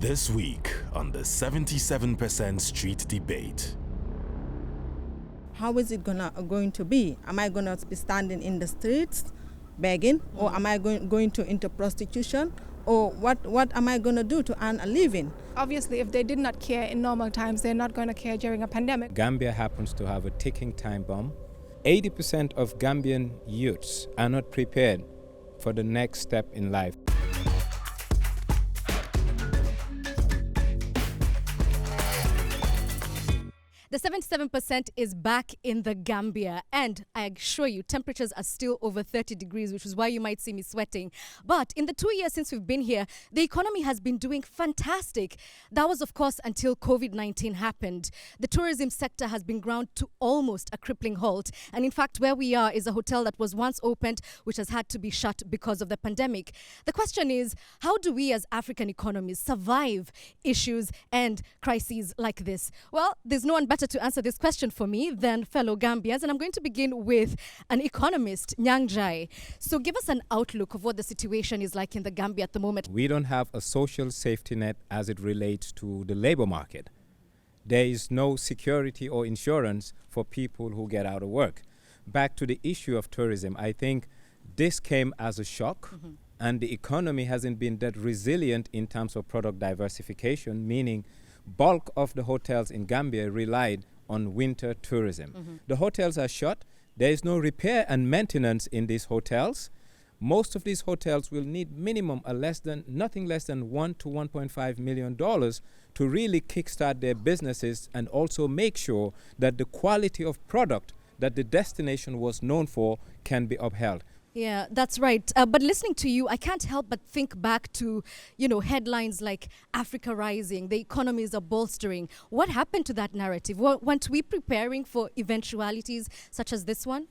This week on the 77% Street Debate. How is it going to be? Am I going to be standing in the streets begging, or am I going into prostitution, or what am I going to do to earn a living? Obviously, if they did not care in normal times, they're not going to care during a pandemic. Gambia happens to have a ticking time bomb. 80% of Gambian youths are not prepared for the next step in life. The 77% is back in the Gambia, and I assure you, temperatures are still over 30 degrees, which is why you might see me sweating. But in the 2 years since we've been here, the economy has been doing fantastic. That was, of course, until COVID-19 happened. The tourism sector has been ground to almost a crippling halt. And in fact, where we are is a hotel that was once opened, which has had to be shut because of the pandemic. The question is, how do we as African economies survive issues and crises like this? Well, there's no one better to answer this question for me than fellow Gambians, and I'm going to begin with an economist, Nyang Jai. So give us an outlook of what the situation is like in the Gambia at the moment. We don't have a social safety net as it relates to the labor market. There is no security or insurance for people who get out of work. Back to the issue of tourism, I think this came as a shock, and the economy hasn't been that resilient in terms of product diversification, meaning bulk of the hotels in Gambia relied on winter tourism. The hotels are shut. There is no repair and maintenance in these hotels. Most of these hotels will need minimum nothing less than $1 to $1.5 million to really kickstart their businesses and also make sure that the quality of product that the destination was known for can be upheld. Yeah, that's right. But listening to you, I can't help but think back to, headlines like Africa Rising, the economies are bolstering. What happened to that narrative? Weren't we preparing for eventualities such as this one?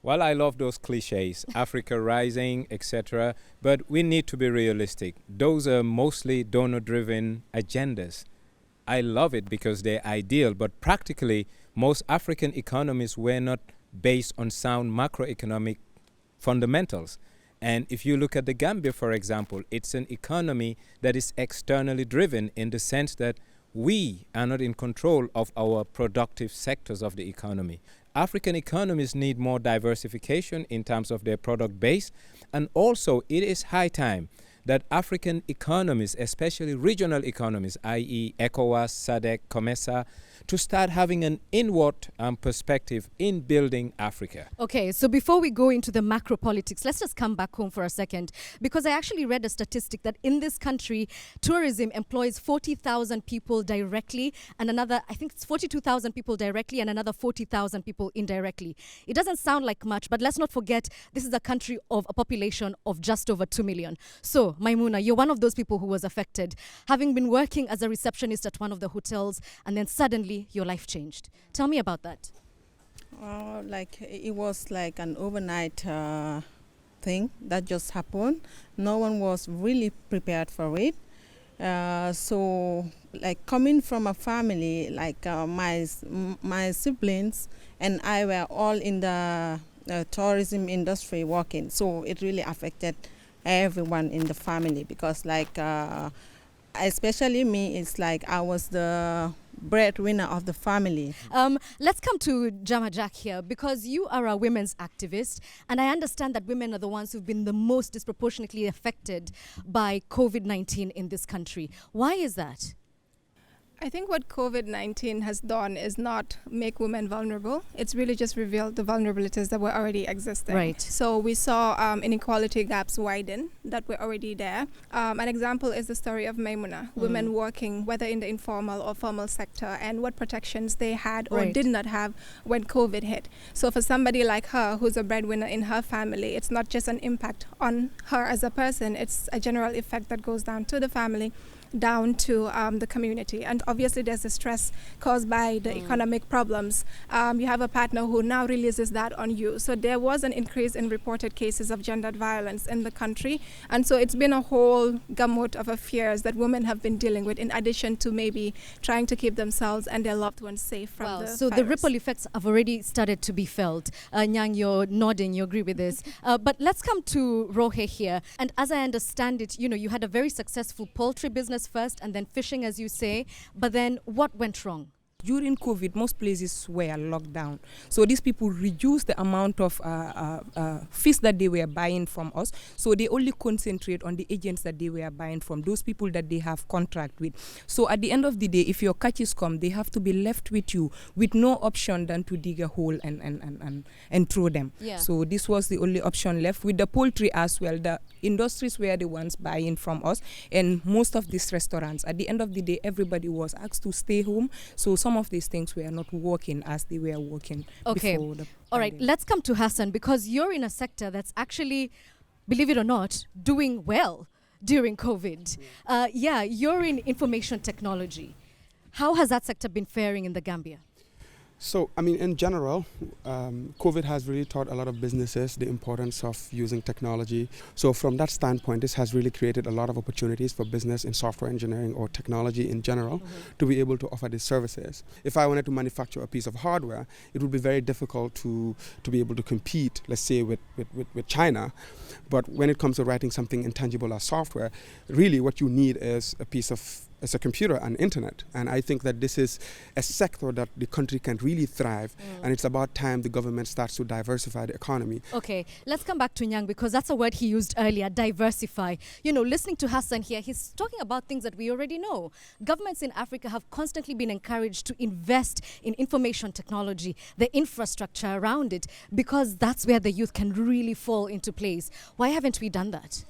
Well, I love those cliches, Africa Rising, etc. But we need to be realistic. Those are mostly donor-driven agendas. I love it because they're ideal, but practically most African economies were not based on sound macroeconomic fundamentals. And if you look at the Gambia, for example, it's an economy that is externally driven in the sense that we are not in control of our productive sectors of the economy. African economies need more diversification in terms of their product base, and also it is high time that African economies, especially regional economies, i.e. ECOWAS, SADC, COMESA, to start having an inward perspective in building Africa. Okay, so before we go into the macro politics, let's just come back home for a second, because I actually read a statistic that in this country, tourism employs 40,000 people directly and another, I think it's 42,000 people directly and another 40,000 people indirectly. It doesn't sound like much, but let's not forget this is a country of a population of just over 2 million. So, Maimuna, you're one of those people who was affected, having been working as a receptionist at one of the hotels, and then suddenly your life changed. Tell me about that. It was like an overnight thing that just happened. No one was really prepared for it. So, coming from a family, my siblings and I were all in the tourism industry working. So it really affected everyone in the family because especially me, it's like I was the breadwinner of the family. Let's come to Jama Jack here, because you are a women's activist, and I understand that women are the ones who've been the most disproportionately affected by COVID-19 in this country. Why is that? I think what COVID-19 has done is not make women vulnerable. It's really just revealed the vulnerabilities that were already existing. Right. So we saw inequality gaps widen that were already there. An example is the story of Maimuna, women working whether in the informal or formal sector, and what protections they had or did not have when COVID hit. So for somebody like her, who's a breadwinner in her family, it's not just an impact on her as a person, it's a general effect that goes down to the family, down to the community. And obviously there's the stress caused by the economic problems. You have a partner who now releases that on you. So there was an increase in reported cases of gendered violence in the country. And so it's been a whole gamut of affairs that women have been dealing with, in addition to maybe trying to keep themselves and their loved ones safe from the so virus. the ripple effects have already started to be felt. Nyang, you're nodding, you agree with this. But let's come to Rohe here. And as I understand it, you had a very successful poultry business first and then fishing, as you say. But then what went wrong? During COVID, most places were locked down. So these people reduced the amount of fish that they were buying from us. So they only concentrate on the agents that they were buying from, those people that they have contract with. So at the end of the day, if your catches come, they have to be left with you with no option than to dig a hole and throw them. Yeah. So this was the only option left. With the poultry as well, the industries were the ones buying from us, and most of these restaurants. At the end of the day, everybody was asked to stay home. So some of these things were not working as they were working before the All right, let's come to Hassan, because you're in a sector that's actually, believe it or not, doing well during COVID. You're in information technology. How has that sector been faring in the Gambia? So, I mean, in general, COVID has really taught a lot of businesses the importance of using technology. So from that standpoint, this has really created a lot of opportunities for business in software engineering or technology in general to be able to offer these services. If I wanted to manufacture a piece of hardware, it would be very difficult to be able to compete, let's say, with China. But when it comes to writing something intangible as software, really what you need is a computer and internet. And I think that this is a sector that the country can really thrive. And it's about time the government starts to diversify the economy. Okay, let's come back to Nyang, because that's a word he used earlier, diversify. Listening to Hassan here, he's talking about things that we already know. Governments in Africa have constantly been encouraged to invest in information technology, the infrastructure around it, because that's where the youth can really fall into place. Why haven't we done that?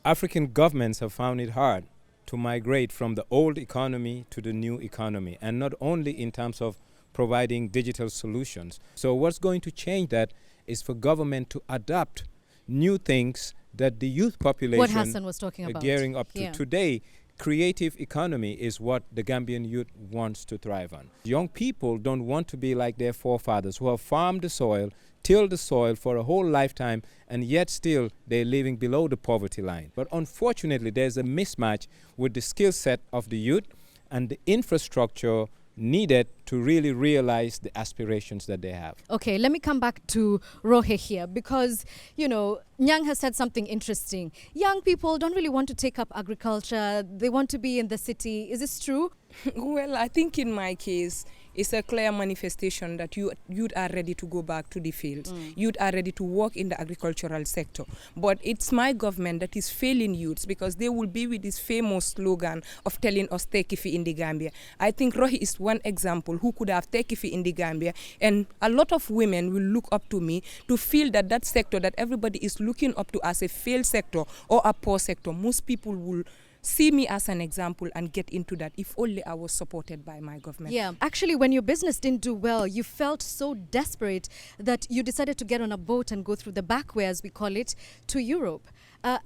African governments have found it hard to migrate from the old economy to the new economy, and not only in terms of providing digital solutions. So what's going to change that is for government to adopt new things that the youth population what Hassan was talking are about. gearing up to. Yeah. Today, creative economy is what the Gambian youth wants to thrive on. Young people don't want to be like their forefathers who have farmed the soil, tilled the soil for a whole lifetime, and yet still they're living below the poverty line. But unfortunately, there's a mismatch with the skill set of the youth and the infrastructure needed to really realize the aspirations that they have. Okay, let me come back to Rohe here, because, Nyang has said something interesting. Young people don't really want to take up agriculture. They want to be in the city. Is this true? Well, I think in my case, it's a clear manifestation that youth are ready to go back to the fields. Youth are ready to work in the agricultural sector. But it's my government that is failing youths, because they will be with this famous slogan of telling us take Ifi in the Gambia. I think Rohi is one example who could have take Ifi in the Gambia, and a lot of women will look up to me to feel that sector that everybody is looking up to as a failed sector or a poor sector, most people will see me as an example and get into that if only I was supported by my government. Yeah. Actually, when your business didn't do well, you felt so desperate that you decided to get on a boat and go through the back way, as we call it, to Europe.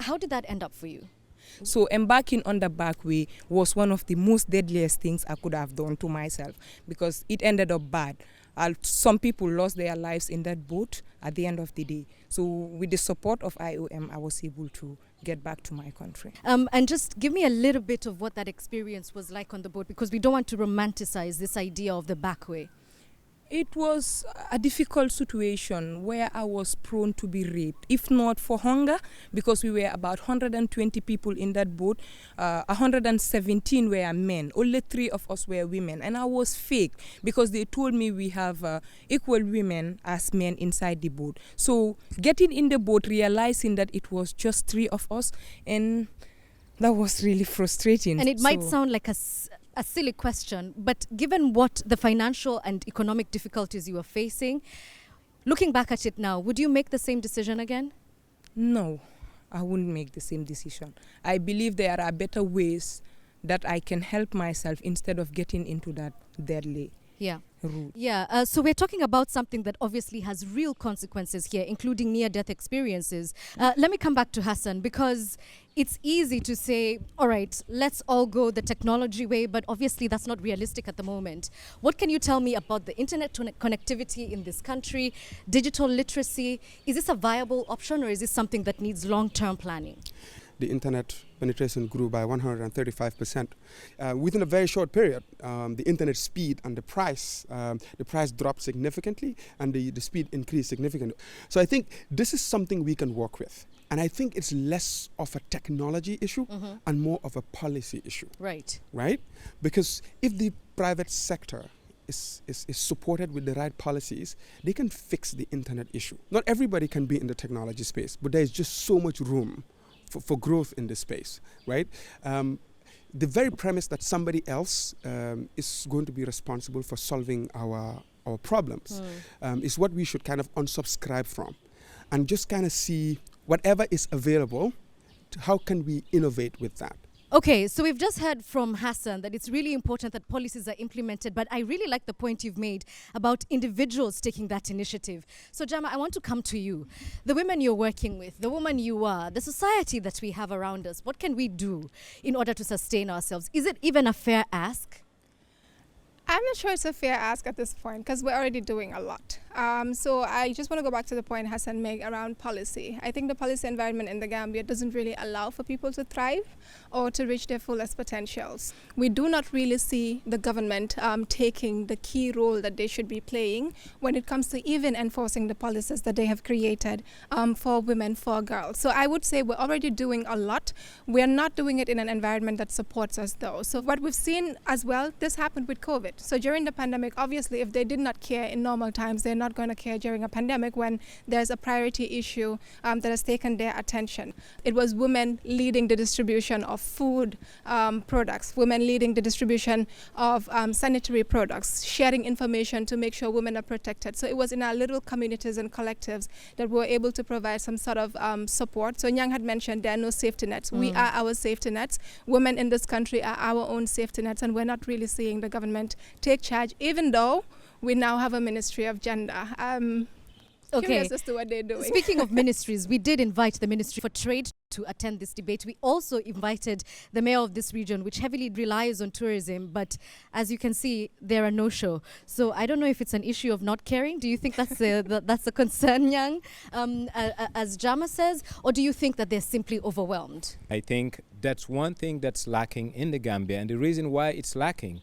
How did that end up for you? So embarking on the back way was one of the most deadliest things I could have done to myself, because it ended up bad. Some people lost their lives in that boat at the end of the day. So with the support of IOM, I was able to get back to my country. And just give me a little bit of what that experience was like on the boat, because we don't want to romanticize this idea of the back way. It was a difficult situation where I was prone to be raped, if not for hunger, because we were about 120 people in that boat. 117 were men. Only 3 of us were women. And I was fake, because they told me we have equal women as men inside the boat. So getting in the boat, realizing that it was just 3 of us, and that was really frustrating. And it might sound like a silly question, but given what the financial and economic difficulties you were facing, looking back at it now, would you make the same decision again? No, I wouldn't make the same decision. I believe there are better ways that I can help myself instead of getting into that deadly Yeah. route. Yeah, so we're talking about something that obviously has real consequences here, including near-death experiences. Let me come back to Hassan, because it's easy to say, all right, let's all go the technology way, but obviously that's not realistic at the moment. What can you tell me about the internet connectivity in this country, digital literacy? Is this a viable option, or is this something that needs long-term planning? The internet penetration grew by 135% within a very short period. The internet speed and the price dropped significantly, and the speed increased significantly. So I think this is something we can work with, and I think it's less of a technology issue and more of a policy issue. Right. Right? Because if the private sector is supported with the right policies, they can fix the internet issue. Not everybody can be in the technology space, but there's just so much room for growth in this space, right? The very premise that somebody else is going to be responsible for solving our problems is what we should kind of unsubscribe from, and just kind of see whatever is available, how can we innovate with that? Okay, so we've just heard from Hassan that it's really important that policies are implemented, but I really like the point you've made about individuals taking that initiative. So Jama, I want to come to you. The women you're working with, the woman you are, the society that we have around us, what can we do in order to sustain ourselves? Is it even a fair ask? I'm not sure it's a fair ask at this point, because we're already doing a lot. So I just want to go back to the point Hassan made around policy. I think the policy environment in the Gambia doesn't really allow for people to thrive or to reach their fullest potentials. We do not really see the government taking the key role that they should be playing when it comes to even enforcing the policies that they have created for women, for girls. So I would say we're already doing a lot. We're not doing it in an environment that supports us, though. So what we've seen as well, this happened with COVID. So during the pandemic, obviously, if they did not care in normal times, they're not going to care during a pandemic when there's a priority issue that has taken their attention. It was women leading the distribution of food products, women leading the distribution of sanitary products, sharing information to make sure women are protected. So it was in our little communities and collectives that we were able to provide some sort of support. So Nyang had mentioned there are no safety nets. We are our safety nets. Women in this country are our own safety nets, and we're not really seeing the government take charge, even though we now have a Ministry of Gender. Curious as to what they're doing. Speaking of ministries, we did invite the Ministry for Trade to attend this debate. We also invited the mayor of this region, which heavily relies on tourism, but as you can see, they're a no-show. So I don't know if it's an issue of not caring. Do you think that's a concern, Yang, as Jama says, or do you think that they're simply overwhelmed? I think that's one thing that's lacking in the Gambia, and the reason why it's lacking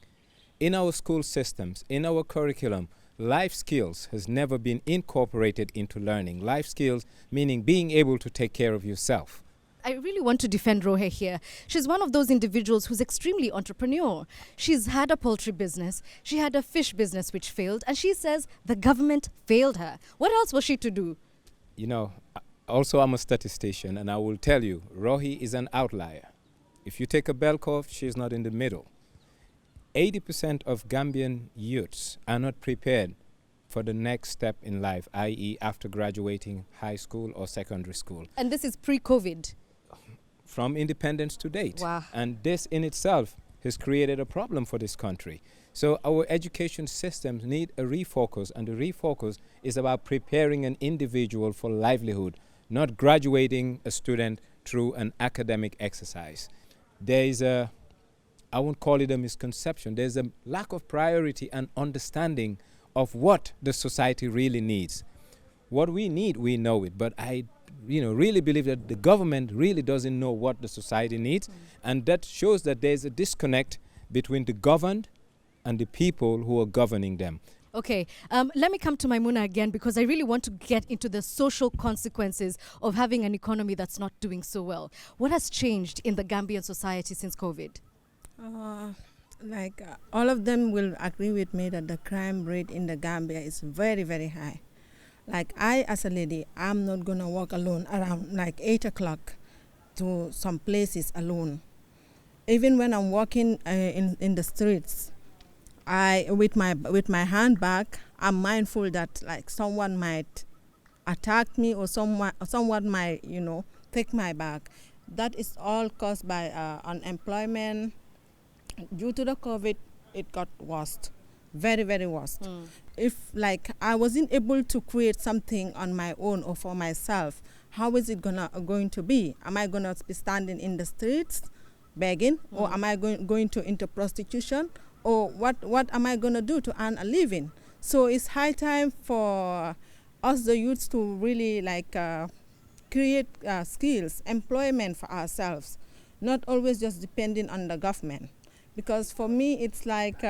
in our school systems, in our curriculum, life skills has never been incorporated into learning. Life skills meaning being able to take care of yourself. I really want to defend Rohe here. She's one of those individuals who's extremely entrepreneurial. She's had a poultry business, she had a fish business which failed, and she says the government failed her. What else was she to do? You know, also I'm a statistician, and I will tell you, Rohi is an outlier. If you take a bell curve, she's not in the middle. 80% of Gambian youths are not prepared for the next step in life, i.e. after graduating high school or secondary school. And this is pre-COVID? From independence to date. Wow. And this in itself has created a problem for this country. So our education systems need a refocus, and the refocus is about preparing an individual for livelihood, not graduating a student through an academic exercise. There is I won't call it a misconception. There's a lack of priority and understanding of what the society really needs. What we need, we know it, but I really believe that the government really doesn't know what the society needs, and that shows that there's a disconnect between the governed and the people who are governing them. Okay, let me come to Maimuna again, because I really want to get into the social consequences of having an economy that's not doing so well. What has changed in the Gambian society since COVID? All of them will agree with me that the crime rate in the Gambia is very, very high. Like I, as a lady, I'm not gonna walk alone around like 8 o'clock to some places alone. Even when I'm walking in the streets, with my handbag, I'm mindful that like someone might attack me, or someone might take my bag. That is all caused by unemployment. Due to the COVID, it got worse. very, very worst. If like I wasn't able to create something on my own or for myself, how is it going to be? Am I gonna be standing in the streets begging, or am I going to into prostitution, or what am I gonna do to earn a living? So it's high time for us, the youths, to really like create skills, employment for ourselves, not always just depending on the government. Because for me, it's like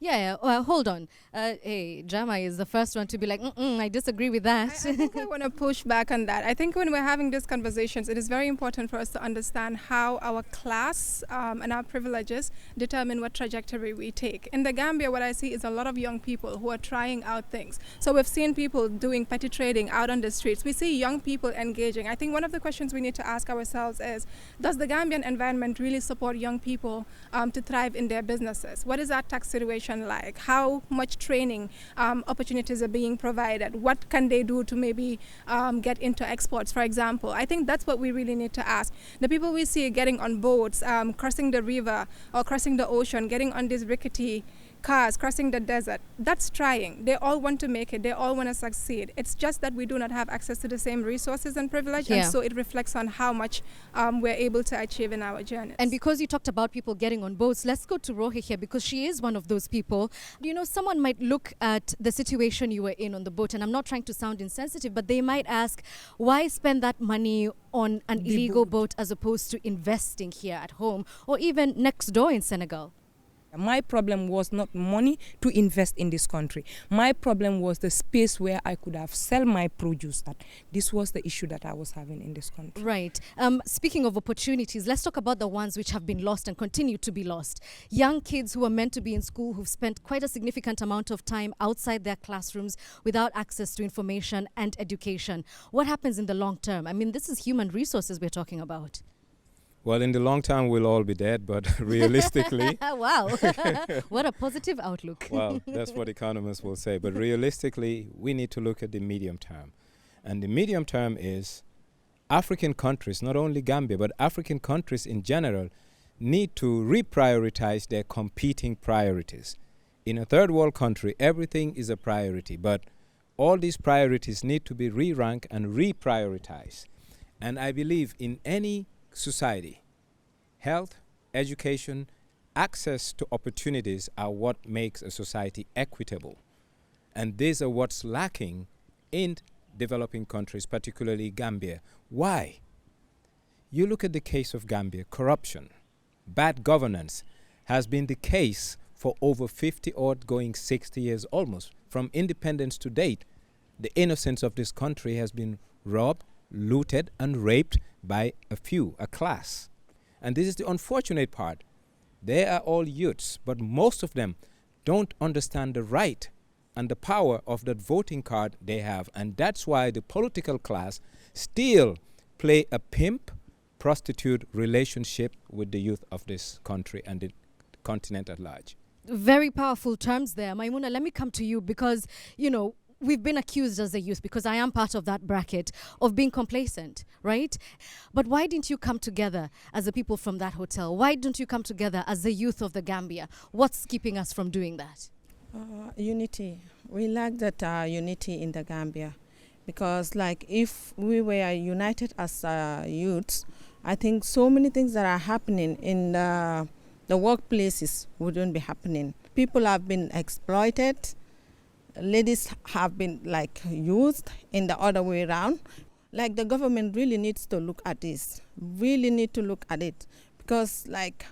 Yeah. Hold on. Hey, Jama is the first one to be like, I disagree with that. I think I want to push back on that. I think when we're having these conversations, it is very important for us to understand how our class and our privileges determine what trajectory we take. In the Gambia, what I see is a lot of young people who are trying out things. So we've seen people doing petty trading out on the streets. We see young people engaging. I think one of the questions we need to ask ourselves is, does the Gambian environment really support young people to thrive in their businesses? What is our tax situation like? How much training opportunities are being provided? What can they do to maybe get into exports, for example? I think that's what we really need to ask. The people we see getting on boats, crossing the river or crossing the ocean, getting on these rickety cars, crossing the desert, that's trying. They all want to make it. They all want to succeed. It's just that we do not have access to the same resources and privilege, and so it reflects on how much we're able to achieve in our journey. And because you talked about people getting on boats, let's go to Rohi here, because she is one of those people. You know, someone might look at the situation you were in on the boat, and I'm not trying to sound insensitive, but they might ask, why spend that money on an illegal boat as opposed to investing here at home or even next door in Senegal? My problem was not money to invest in this country. My problem was the space where I could have sell my produce at. This was the issue that I was having in this country. Right. Speaking of opportunities, let's talk about the ones which have been lost and continue to be lost. Young kids who are meant to be in school, who've spent quite a significant amount of time outside their classrooms without access to information and education. What happens in the long term? I mean, this is human resources we're talking about. Well, in the long term, we'll all be dead, but realistically... Wow. What a positive outlook. Well, that's what economists will say. But realistically, we need to look at the medium term. And the medium term is African countries, not only Gambia, but African countries in general, need to reprioritize their competing priorities. In a third world country, everything is a priority, but all these priorities need to be re-ranked and reprioritized. And I believe in any society, health, education, access to opportunities are what makes a society equitable. And these are what's lacking in developing countries, particularly Gambia. Why? You look at the case of Gambia, corruption, bad governance has been the case for over 50 or going 60 years almost. From independence to date, the innocence of this country has been robbed, looted and raped by a few, a class. And this is the unfortunate part. They are all youths, but most of them don't understand the right and the power of that voting card they have. And that's why the political class still play a pimp, prostitute relationship with the youth of this country and the continent at large. Very powerful terms there. Maimuna, let me come to you because, you know, we've been accused as a youth, because I am part of that bracket, of being complacent, right? But why didn't you come together as the people from that hotel? Why don't you come together as the youth of the Gambia? What's keeping us from doing that? Unity. We lack that unity in the Gambia, because like if we were united as youths, I think so many things that are happening in the workplaces wouldn't be happening. People have been exploited. Ladies have been like used in the other way around. Like the government really needs to look at this, really need to look at it, because like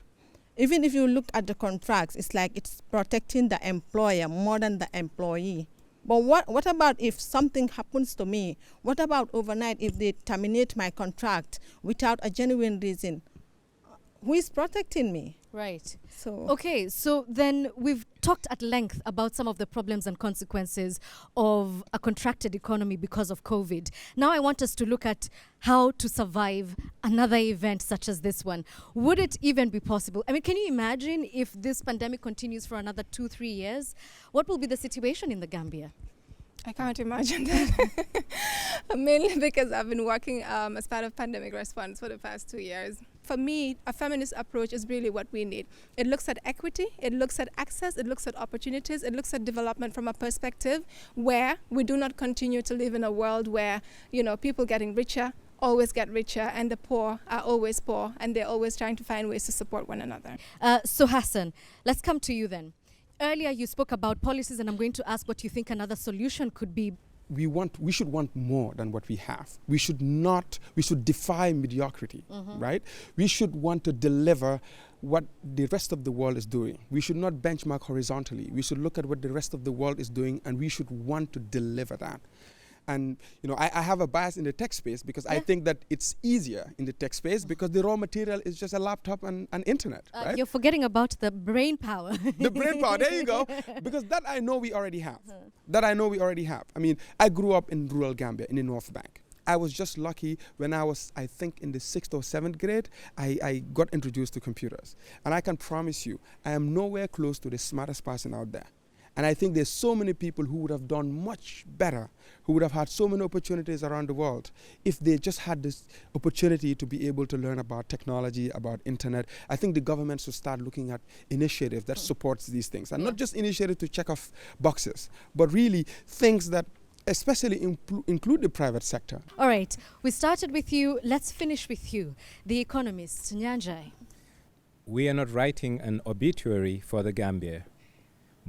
even if you look at the contracts, it's like it's protecting the employer more than the employee. But what about if something happens to me? What about overnight if they terminate my contract without a genuine reason? Who is protecting me? Right. So okay, so then we've talked at length about some of the problems and consequences of a contracted economy because of COVID. Now I want us to look at how to survive another event such as this one. Would it even be possible? I mean, can you imagine if this pandemic continues for another 2-3 years? What will be the situation in the Gambia? I can't imagine that. Mainly because I've been working as part of pandemic response for the past 2 years. For me, a feminist approach is really what we need. It looks at equity, it looks at access, it looks at opportunities, it looks at development from a perspective where we do not continue to live in a world where, you know, people getting richer always get richer and the poor are always poor and they're always trying to find ways to support one another. So Hassan, let's come to you then. Earlier you spoke about policies, and I'm going to ask what you think another solution could be. We should want more than what we have. We should defy mediocrity, right? We should want to deliver what the rest of the world is doing. We should not benchmark horizontally. We should look at what the rest of the world is doing, and we should want to deliver that. And you know, I have a bias in the tech space because I think that it's easier in the tech space because the raw material is just a laptop and internet. Right? You're forgetting about the brain power. The brain power, there you go. Because that I know we already have. I mean, I grew up in rural Gambia in the North Bank. I was just lucky when I was, I think, in the 6th or 7th grade, I got introduced to computers. And I can promise you, I am nowhere close to the smartest person out there. And I think there's so many people who would have done much better, who would have had so many opportunities around the world if they just had this opportunity to be able to learn about technology, about internet. I think the government should start looking at initiatives that supports these things. And not just initiatives to check off boxes, but really things that especially include the private sector. All right, we started with you. Let's finish with you, the economist, Nyanjai. We are not writing an obituary for the Gambia,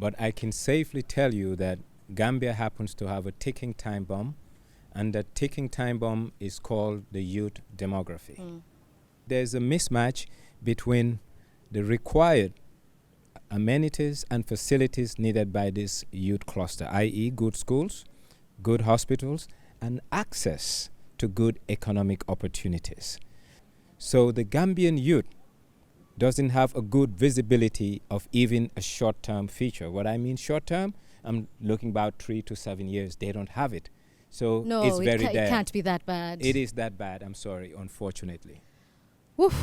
but I can safely tell you that Gambia happens to have a ticking time bomb, and that ticking time bomb is called the youth demography. There's a mismatch between the required amenities and facilities needed by this youth cluster, i.e. good schools, good hospitals, and access to good economic opportunities. So the Gambian youth doesn't have a good visibility of even a short-term feature. What I mean short-term, I'm looking about 3 to 7 years. They don't have it. So No, it's very it can't be that bad. It is that bad, I'm sorry, unfortunately. Oof.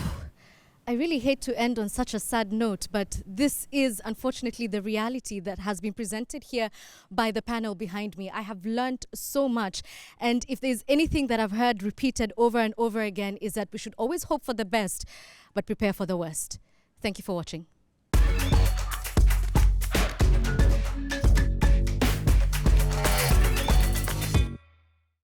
I really hate to end on such a sad note, but this is unfortunately the reality that has been presented here by the panel behind me. I have learned so much, and if there's anything that I've heard repeated over and over again is that we should always hope for the best, but prepare for the worst. Thank you for watching.